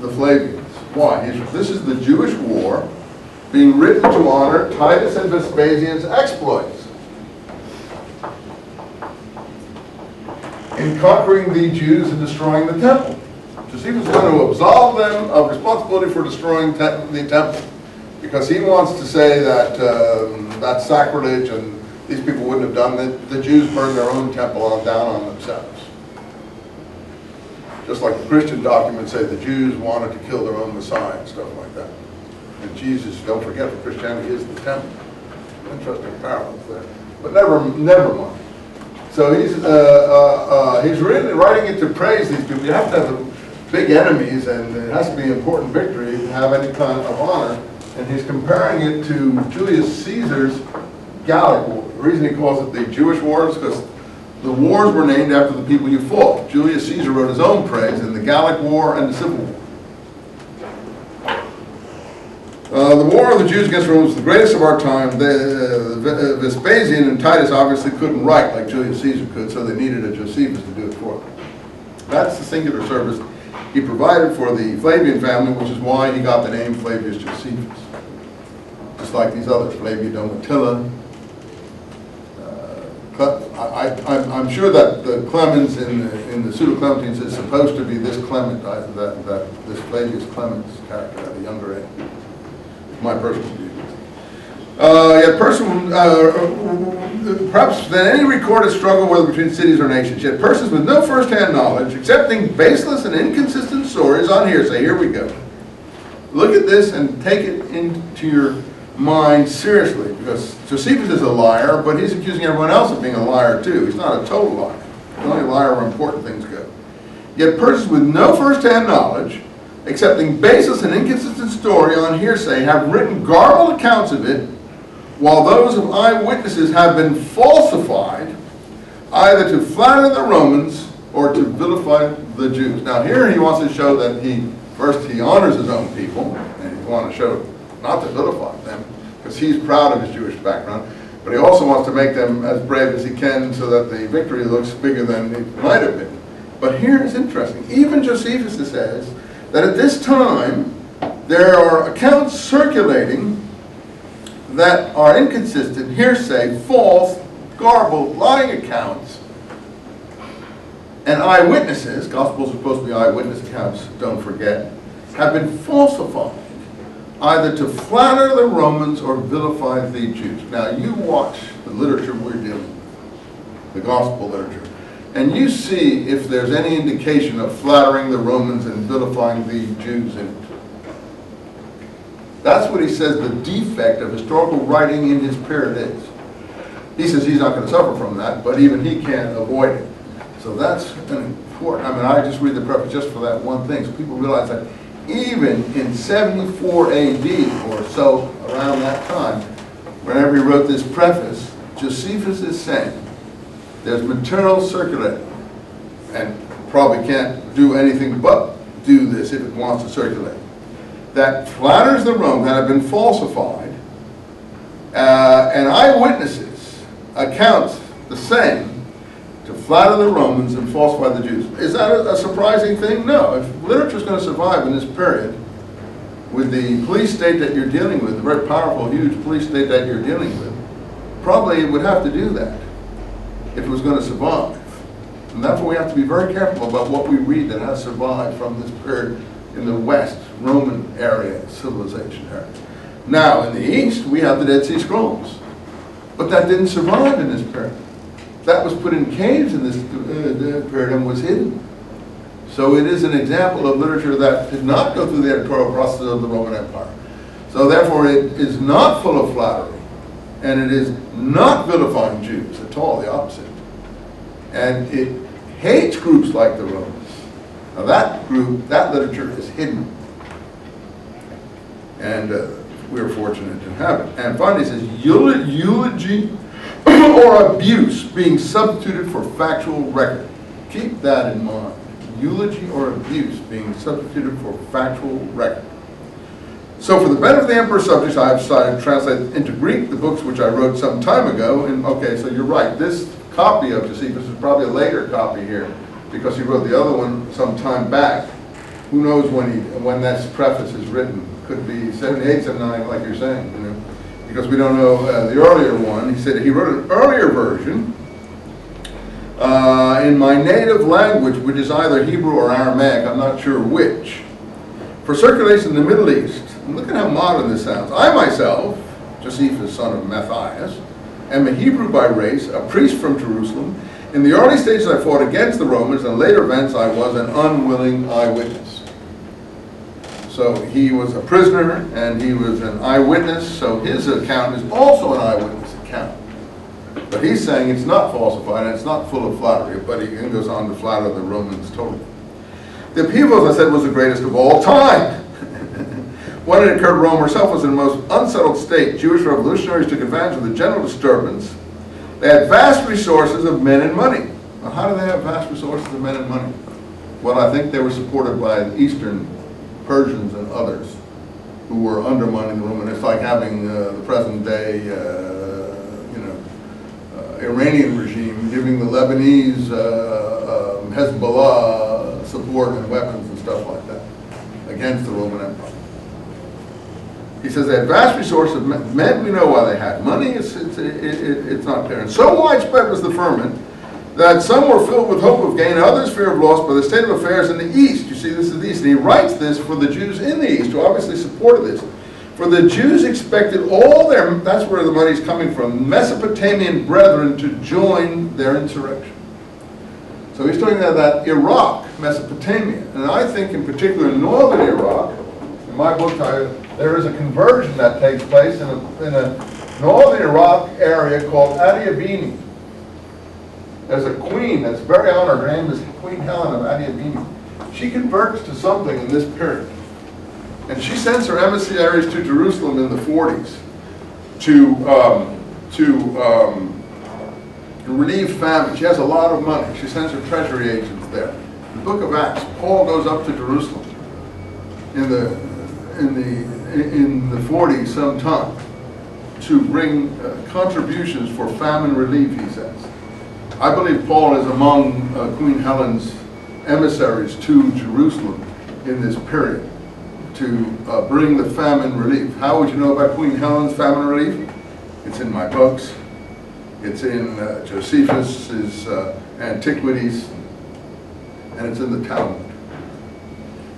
the Flavians. Why? This is the Jewish war being written to honor Titus and Vespasian's exploits in conquering the Jews and destroying the temple. Josephus is going to absolve them of responsibility for destroying the temple, because he wants to say that that's sacrilege and these people wouldn't have done it. The Jews burned their own temple down on themselves. Just like the Christian documents say the Jews wanted to kill their own Messiah and stuff like that. And Jesus, don't forget, for Christianity is the temple. Interesting parallels there. But never mind. So he's really writing it to praise these people. You have to have big enemies, and it has to be an important victory to have any kind of honor. And he's comparing it to Julius Caesar's Gallic War. The reason he calls it the Jewish Wars is because the wars were named after the people you fought. Julius Caesar wrote his own praise in the Gallic War and the Civil War. The war of the Jews against Rome was the greatest of our time. Vespasian and Titus obviously couldn't write like Julius Caesar could, so they needed a Josephus to do it for them. That's the singular service he provided for the Flavian family, which is why he got the name Flavius Josephus. Just like these others, Flavia Domitilla. I'm sure that the Clemens in the Pseudo-Clementines is supposed to be this Clement, this Flavius Clemens character at a younger age. My personal view. Yet perhaps than any recorded struggle, whether between cities or nations, yet persons with no first-hand knowledge, accepting baseless and inconsistent stories on hearsay. Here we go. Look at this and take it into your mind seriously, because Josephus is a liar, but he's accusing everyone else of being a liar too. He's not a total liar. He's only a liar where important things go. Yet persons with no first-hand knowledge, accepting baseless and inconsistent story on hearsay, have written garbled accounts of it, while those of eyewitnesses have been falsified, either to flatter the Romans or to vilify the Jews. Now here he wants to show that first he honors his own people, and he wants to show not to vilify them, because he's proud of his Jewish background, but he also wants to make them as brave as he can so that the victory looks bigger than it might have been. But here it's interesting. Even Josephus says that at this time there are accounts circulating that are inconsistent, hearsay, false, garbled, lying accounts, and eyewitnesses, Gospels are supposed to be eyewitness accounts, don't forget, have been falsified, either to flatter the Romans or vilify the Jews. Now you watch the literature we're dealing with, the Gospel literature, and you see if there's any indication of flattering the Romans and vilifying the Jews in it. That's what he says the defect of historical writing in his period is. He says he's not going to suffer from that, but even he can't avoid it. So that's an important, I just read the preface just for that one thing, so people realize that even in 74 AD or so, around that time, whenever he wrote this preface, Josephus is saying there's material circulating, and probably can't do anything but do this if it wants to circulate, that flatters the Romans, that have been falsified, and eyewitnesses accounts the same to flatter the Romans and falsify the Jews. Is that a surprising thing? No. If literature is going to survive in this period, with the police state that you're dealing with, the very powerful, huge police state that you're dealing with, probably it would have to do that if it was going to survive. And therefore we have to be very careful about what we read that has survived from this period in the West, Roman area, civilization area. Now, in the East, we have the Dead Sea Scrolls. But that didn't survive in this period. That was put in caves in this period and was hidden. So it is an example of literature that did not go through the editorial process of the Roman Empire. So therefore it is not full of flattery, and it is not vilifying Jews at all, the opposite. And it hates groups like the Romans. Now that group, that literature is hidden. And we're fortunate to have it. And finally it says, eulogy or abuse being substituted for factual record. Keep that in mind. Eulogy or abuse being substituted for factual record. So for the benefit of the emperor's subjects, I have decided to translate into Greek the books which I wrote some time ago. And okay, so you're right. This copy of Josephus is probably a later copy here, because he wrote the other one some time back. Who knows when that preface is written? Could be 78, 79, like you're saying, you know, because we don't know the earlier one. He said he wrote an earlier version in my native language, which is either Hebrew or Aramaic, I'm not sure which, for circulation in the Middle East. And look at how modern this sounds. I myself, Josephus, son of Matthias, am a Hebrew by race, a priest from Jerusalem. In the early stages I fought against the Romans, and later events I was an unwilling eyewitness. So he was a prisoner and he was an eyewitness, so his account is also an eyewitness account. But he's saying it's not falsified and it's not full of flattery, but he goes on to flatter the Romans totally. The upheaval, as I said, was the greatest of all time. When it occurred, Rome herself was in the most unsettled state. Jewish revolutionaries took advantage of the general disturbance. They had vast resources of men and money. Now, how do they have vast resources of men and money? Well, I think they were supported by the Eastern Persians and others who were undermining the Roman. It's like having the present day, Iranian regime giving the Lebanese Hezbollah support and weapons and stuff like that against the Roman Empire. He says they had vast resources of men. We know why they had money. It's not clear. And so widespread was the ferment that some were filled with hope of gain, others fear of loss by the state of affairs in the East. You see, this is the East. And he writes this for the Jews in the East, who obviously supported this. For the Jews expected all their, that's where the money's coming from, Mesopotamian brethren to join their insurrection. So he's talking about that Iraq, Mesopotamia. And I think in particular in northern Iraq, in my book title, there is a conversion that takes place in a northern Iraq area called Adiabini. There's a queen that's very honored. Her name is Queen Helen of Adiabini. She converts to something in this period. And she sends her emissaries to Jerusalem in the 40s to relieve famine. She has a lot of money. She sends her treasury agents there. In the book of Acts, Paul goes up to Jerusalem in the 40s sometime to bring contributions for famine relief, he says. I believe Paul is among Queen Helen's emissaries to Jerusalem in this period to bring the famine relief. How would you know about Queen Helen's famine relief? It's in my books. It's in Josephus's Antiquities, and it's in the Talmud.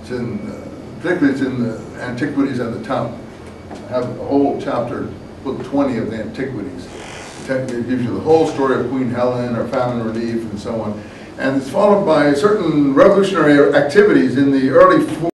It's in, particularly it's in the Antiquities and the Talmud. I have a whole chapter, book 20 of the Antiquities. It gives you the whole story of Queen Helen, her famine relief, and so on. And it's followed by certain revolutionary activities in the early